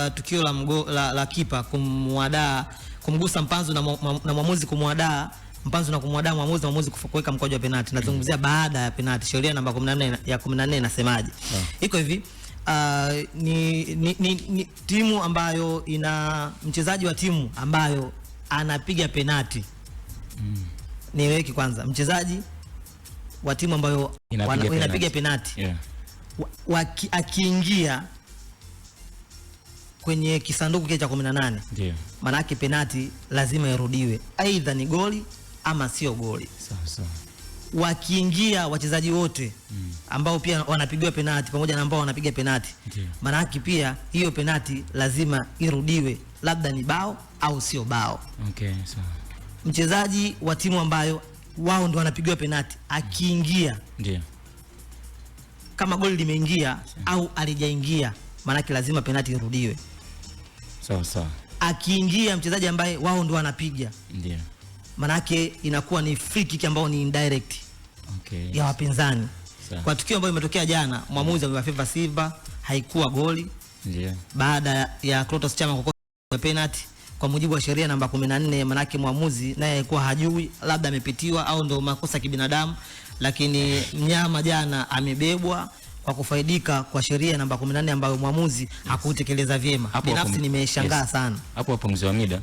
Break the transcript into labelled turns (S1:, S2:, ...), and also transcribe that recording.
S1: tukio la kipa kumgusa Mpanzu na mwamuzi kumwadaa Mpanzu na kumwadaa mwamuzi kuweka mkwaju wa penalti. Nazungumzia baada ya penalti. Sheria namba 14 inasemaje? Iko hivi, ni timu ambayo ina mchezaji wa timu ambayo anapiga penalti. Niweke kwanza mchezaji wa timu ambayo inapiga penalti. Akiingia kwenye kisanduku kile cha 18, ndio maana yake penalti lazima irudiwe, aidha ni goli ama sio goli. Sawa. Wakiingia wachezaji wote ambao pia wanapigiwa penalti pamoja na ambao wanapiga penalti, maana yake pia hiyo penalti lazima irudiwe, labda ni bao au sio bao.
S2: Okay, sawa.
S1: Mchezaji wa timu ambayo wao ndio wanapigiwa penalti akiingia,
S2: ndio
S1: kama goli limeingia au alijaingia, maana yake lazima penalti irudiwe.
S2: Sawa.
S1: Akiingia mchezaji ambaye wao ndio wanapiga,
S2: ndio
S1: maana yake inakuwa ni free kick ambayo ni indirect, ya wapinzani. Kwa tukio ambalo limetokea jana, mwamuzi amewafavor Simba, haikuwa goli.
S2: Ndio
S1: baada ya Clatous Chama kukosa penalty kwa mujibu wa sheria namba 14, maana yake mwamuzi naye alikuwa hajui, labda amepitiwa au ndio makosa kibinadamu, lakini mnyama jana amebebwa kwa kufaidika kwa sheria namba 14 ambayo mwamuzi hakutekeleza vyema. Binafsi nimeshangaa sana.
S2: Hapo mzee wa mida.